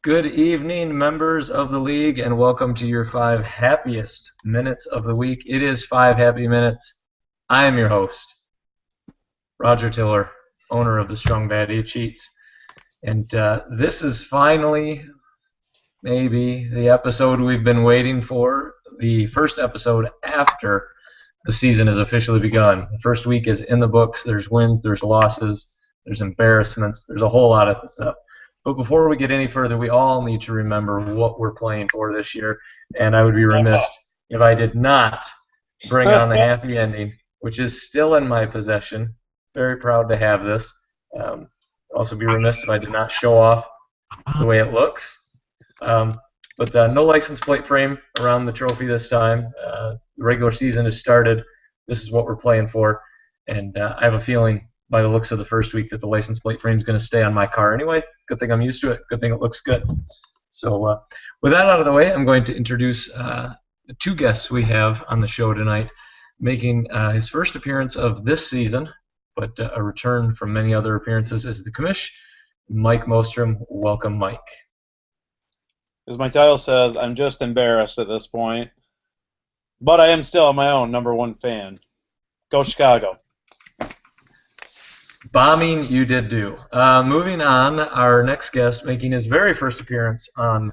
Good evening, members of the league, and welcome to your 5 happiest minutes of the week. It is 5 happy minutes. I am your host, Roger Tiller, owner of the Strong Bad Idiot Cheats. And this is finally, maybe, the episode we've been waiting for, the first episode after the season has officially begun. The first week is in the books. There's wins, there's losses, there's embarrassments, there's a whole lot of stuff. But before we get any further, we all need to remember what we're playing for this year, and I would be remiss if I did not bring on the happy ending, which is still in my possession. Very proud to have this. Also be remiss if I did not show off the way it looks. But no license plate frame around the trophy this time. The regular season has started. This is what we're playing for, and I have a feeling by the looks of the first week that the license plate frame is going to stay on my car anyway. Good thing I'm used to it. Good thing it looks good. So with that out of the way, I'm going to introduce the two guests we have on the show tonight, making his first appearance of this season, but a return from many other appearances is the commish, Mike Mostrom. Welcome, Mike. As my title says, I'm just embarrassed at this point, but I am still my own #1 fan. Go Chicago. Bombing you did do. Moving on, our next guest making his very first appearance on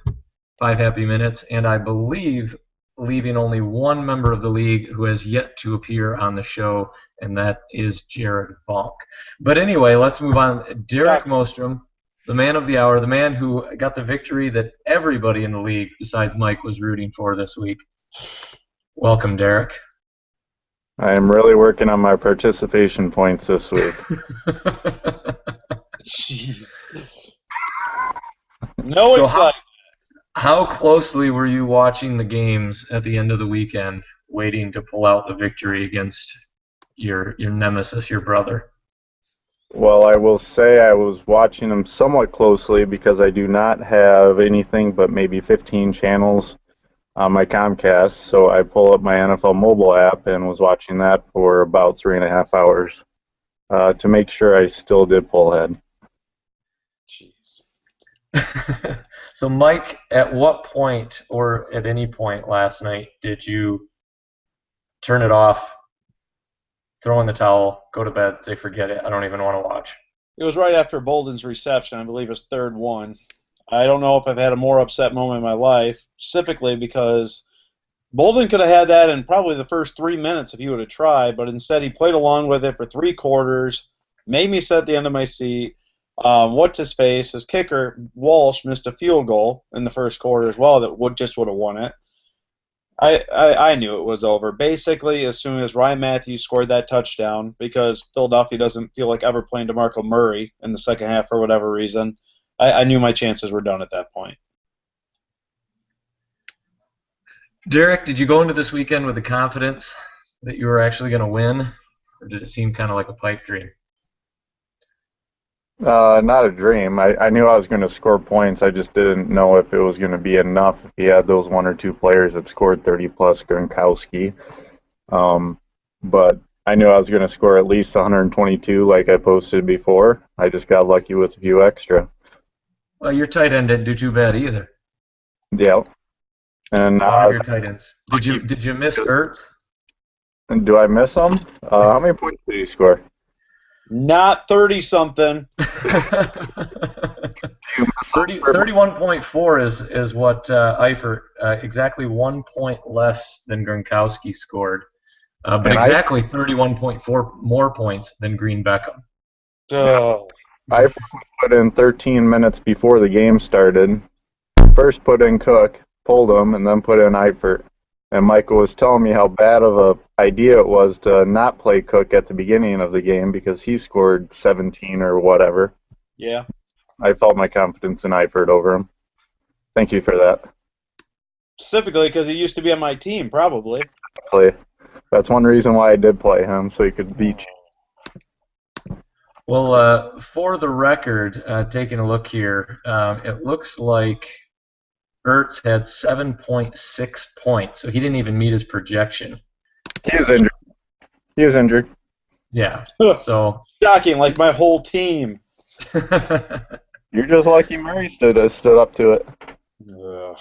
5 Happy Minutes, and I believe leaving only one member of the league who has yet to appear on the show, and that is Jared Vonk. But anyway, let's move on. Deric Mostrom, the man of the hour, the man who got the victory that everybody in the league besides Mike was rooting for this week. Welcome, Deric. I am really working on my participation points this week. Jeez. No excitement. How closely were you watching the games at the end of the weekend, waiting to pull out the victory against your nemesis, your brother? Well, I will say I was watching them somewhat closely because I do not have anything but maybe 15 channels on my Comcast, so I pull up my NFL mobile app and was watching that for about 3.5 hours to make sure I still did pull ahead. Jeez. So, Mike, at what point or at any point last night did you turn it off, throw in the towel, go to bed, say forget it, I don't even want to watch? It was right after Bolden's reception, I believe his third one. I don't know if I've had a more upset moment in my life, specifically because Bolden could have had that in probably the first 3 minutes if he would have tried, but instead he played along with it for 3 quarters, made me sit at the end of my seat. What's his face? His kicker, Walsh, missed a field goal in the first quarter as well that would have won it. I knew it was over. Basically, as soon as Ryan Matthews scored that touchdown, because Philadelphia doesn't feel like ever playing DeMarco Murray in the second half for whatever reason, I knew my chances were done at that point. Deric, did you go into this weekend with the confidence that you were actually going to win, or did it seem kind of like a pipe dream? Not a dream. I knew I was going to score points. I just didn't know if it was going to be enough if he had those 1 or 2 players that scored 30-plus Gronkowski. But I knew I was going to score at least 122 like I posted before. I just got lucky with a few extra. Well, your tight end didn't do too bad either. Yeah. And One of your tight ends. Did you miss Ertz? And do I miss him? How many points did he score? Not 30-something. 31.4 is what Eifert, exactly 1 point less than Gronkowski scored, but exactly 31.4 more points than Green Beckham. Oh. I put in 13 minutes before the game started. First put in Cook, pulled him, and then put in Eifert. And Michael was telling me how bad of an idea it was to not play Cook at the beginning of the game because he scored 17 or whatever. Yeah. I felt my confidence in Eifert over him. Thank you for that. Specifically because he used to be on my team, probably. That's one reason why I did play him, so he could beat you. Well, for the record, taking a look here, it looks like Ertz had 7.6 points, so he didn't even meet his projection. He was injured. Yeah, so shocking, like my whole team. You're just lucky Murray stood up to it. Ugh.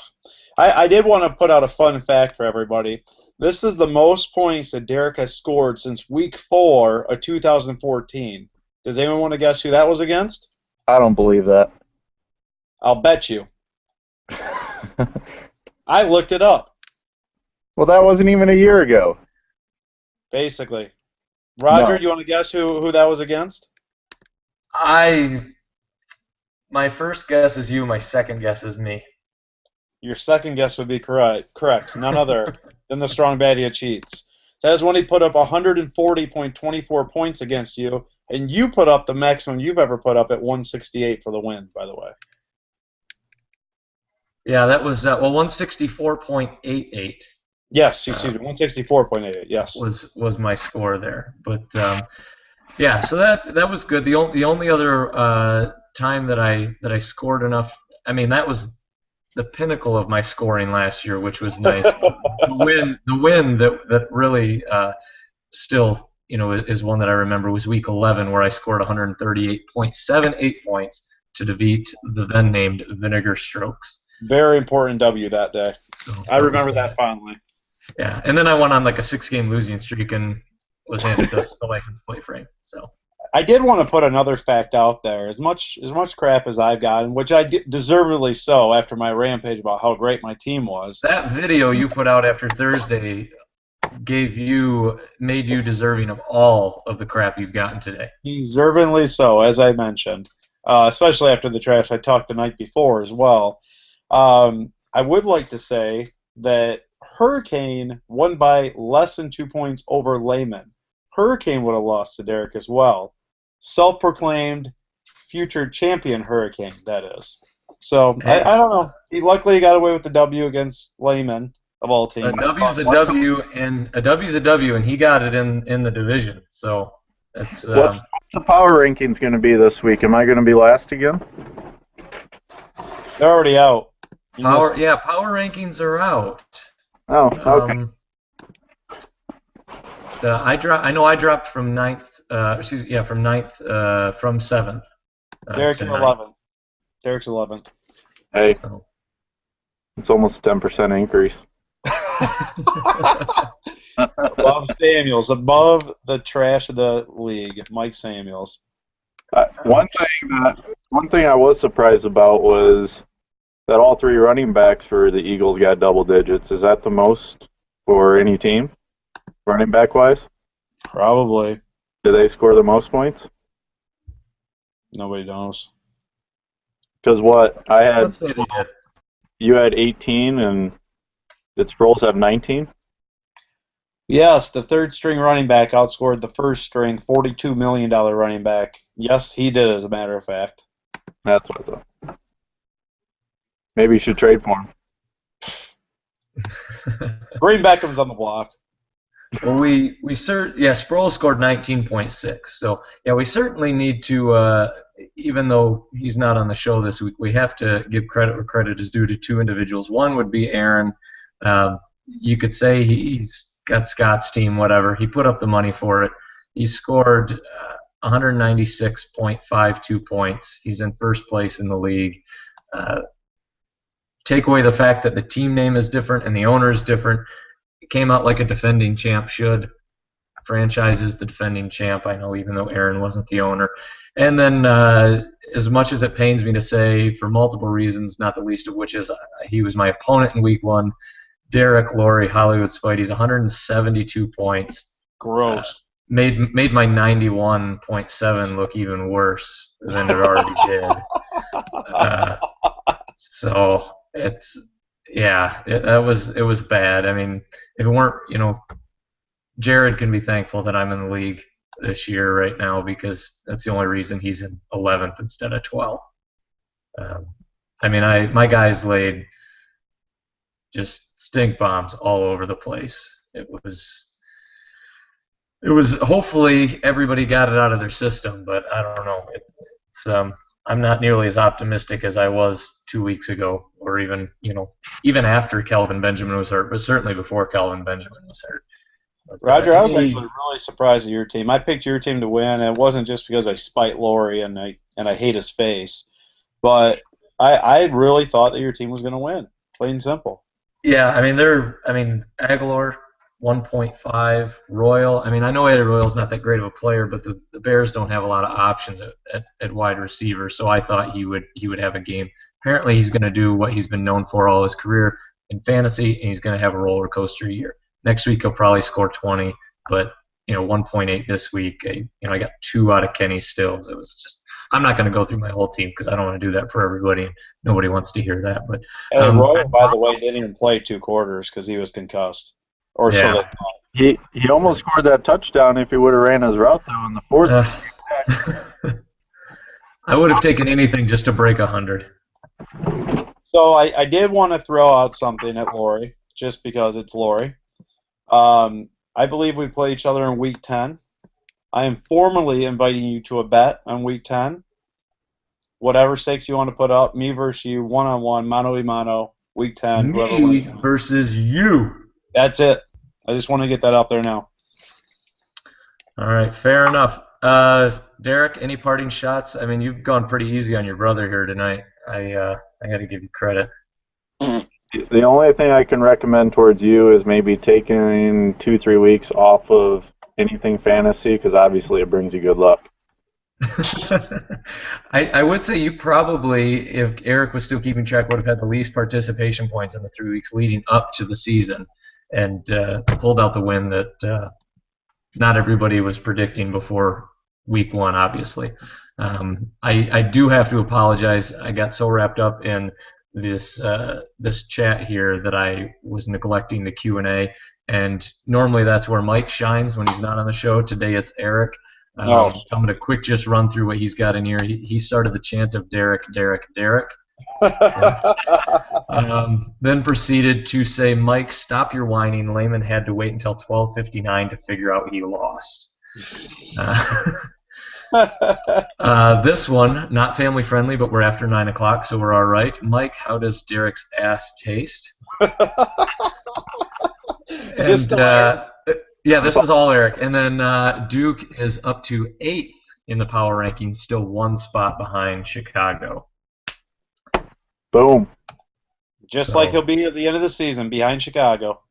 I did want to put out a fun fact for everybody. This is the most points that Deric has scored since Week 4 of 2014. Does anyone want to guess who that was against? I don't believe that. I'll bet you. I looked it up, Well, that wasn't even a year ago. basically. Roger, No. do you want to guess who that was against? My first guess is you. My second guess is me. Your second guess would be correct. None other than the strong baddie of cheats. That is when he put up 140.24 points against you, and you put up the maximum you've ever put up at 168 for the win, by the way. Yeah, that was 164.88 Yes, excuse me, 164.88. Yes. was my score there. But yeah, so that was good. The only other time that I scored enough. I mean, that was the pinnacle of my scoring last year, which was nice. the win that really still is one that I remember was week 11, where I scored 138.78 points to defeat the then named Vinegar Strokes. Very important W that day. So I remember that fondly. Yeah, and then I went on like a 6-game losing streak and was handed the license plate frame. So I did want to put another fact out there. As much crap as I've gotten, which I deservedly so after my rampage about how great my team was. that video you put out after Thursday made you deserving of all of the crap you've gotten today. Deservingly so, as I mentioned, especially after the trash I talked the night before as well. I would like to say that Hurricane won by less than 2 points over Layman. Hurricane would have lost to Deric as well. Self-proclaimed future champion Hurricane, that is. So, Hey. I don't know. He luckily got away with the W against Layman, of all teams. A W's a W, and a W's a W, and he got it in the division. So that's What's the power rankings going to be this week? Am I going to be last again? They're already out. power rankings are out. Oh, okay. I know I dropped from ninth. From ninth from 7th. Derek's to in 9th. 11th. Derek's 11th. Hey, So. it's almost a 10% increase. Above Samuels, above the trash of the league, Mike Samuels. One thing I was surprised about was that all 3 running backs for the Eagles got double digits. Is that the most for any team, running back wise? Probably. Did they score the most points? Nobody knows. Because what I had, Let's say they did. you had 18, and the Sproles have 19. Yes, the third string running back outscored the first string $42 million running back. Yes, he did, as a matter of fact. That's what I thought. Maybe you should trade for him. Green Beckham's on the block. Well, Sproles scored 19.6. So yeah, we certainly need to. Even though he's not on the show this week, we have to give credit where credit is due to 2 individuals. One would be Aaron. You could say he's got Scott's team, whatever. He put up the money for it. He scored 196.52 points. He's in first place in the league. Take away the fact that the team name is different and the owner is different. It came out like a defending champ should. Franchise is the defending champ, I know, even though Aaron wasn't the owner. And then, as much as it pains me to say, for multiple reasons, not the least of which is he was my opponent in week 1, Deric Laurie, Hollywood Spidey's 172 points. Gross. Made my 91.7 look even worse than it already did. So it was bad. I mean, if it weren't, Jared can be thankful that I'm in the league this year right now, because that's the only reason he's in 11th instead of 12th. My guys laid just stink bombs all over the place. It was hopefully everybody got it out of their system, but I don't know. I'm not nearly as optimistic as I was 2 weeks ago, or even after Kelvin Benjamin was hurt, but certainly before Kelvin Benjamin was hurt. But, Roger, I was actually really surprised at your team. I picked your team to win, and it wasn't just because I spite Laurie and I hate his face. But I really thought that your team was going to win. Plain and simple. Yeah, I mean Aguilar 1.5, Royal. I mean, I know Eddie Royal's not that great of a player, but the Bears don't have a lot of options at wide receiver, so I thought he would have a game. Apparently, he's going to do what he's been known for all his career in fantasy, and he's going to have a roller coaster year. Next week he'll probably score 20, but 1.8 this week. I got 2 out of Kenny Stills. It was just I'm not going to go through my whole team because I don't want to do that for everybody, and nobody wants to hear that. But Hey, Royal, by the way, didn't even play 2 quarters because he was concussed. Or so Yeah. they thought. He almost scored that touchdown if he would have ran his route though in the fourth. I would have taken anything just to break 100. So I did want to throw out something at Lori, just because it's Lori. I believe we play each other in Week 10. I am formally inviting you to a bet on Week 10. Whatever stakes you want to put up, me versus you, one-on-one, mano-a-mano, Week 10. Whoever Me wins. versus you. That's it. I just want to get that out there now. All right, fair enough. Deric, any parting shots? I mean, you've gone pretty easy on your brother here tonight. I got to give you credit. The only thing I can recommend towards you is maybe taking 2-3 weeks off of anything fantasy because obviously it brings you good luck. I would say you probably, if Eric was still keeping track, would have had the least participation points in the 3 weeks leading up to the season and pulled out the win that not everybody was predicting before week 1, obviously. I do have to apologize. I got so wrapped up in this chat here that I was neglecting the Q&A, and normally that's where Mike shines when he's not on the show. Today it's Eric. So I'm going to quick just run through what he's got in here. He started the chant of Deric, Deric, Deric. Then proceeded to say, Mike, stop your whining. Lehman had to wait until 12:59 to figure out he lost. This one, not family friendly, but we're after 9 o'clock, so we're all right. Mike, how does Deric's ass taste? Yeah, this is all Eric. And then Duke is up to 8th in the power rankings, still 1 spot behind Chicago. Boom. Just like he'll be at the end of the season, behind Chicago.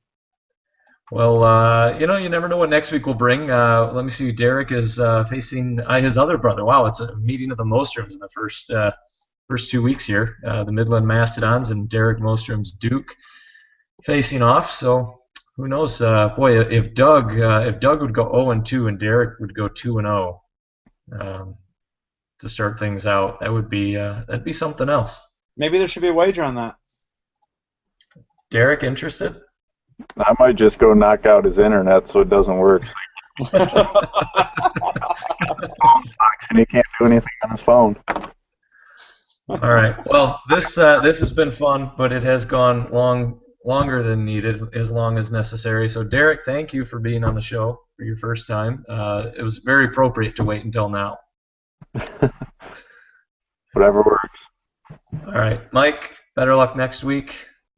Well, you never know what next week will bring. Let me see. Deric is facing his other brother. Wow, it's a meeting of the Mostroms in the first 2 weeks here. The Midland Mastodons and Deric Mostrom's Duke facing off. So who knows? Boy, if Doug would go 0-2 and Deric would go 2-0 to start things out, that'd be something else. Maybe there should be a wager on that. Deric, interested? I might just go knock out his internet so it doesn't work. And he can't do anything on his phone. All right. Well, this has been fun, but it has gone longer than needed, as long as necessary. So, Deric, thank you for being on the show for your first time. It was very appropriate to wait until now. Whatever works. All right, Mike. Better luck next week.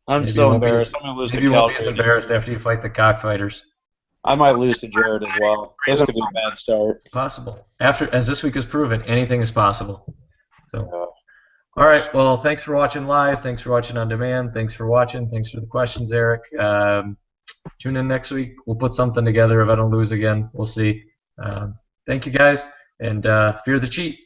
I'm so embarrassed. I'm going to lose to Maybe you won't be as Calgary. embarrassed after you fight the cockfighters. I might lose to Jared as well. This could be a bad start. It's possible. As this week has proven, anything is possible. So, all right. Well, thanks for watching live. Thanks for watching on demand. Thanks for watching. Thanks for the questions, Eric. Tune in next week. We'll put something together if I don't lose again. We'll see. Thank you, guys, and fear the cheat.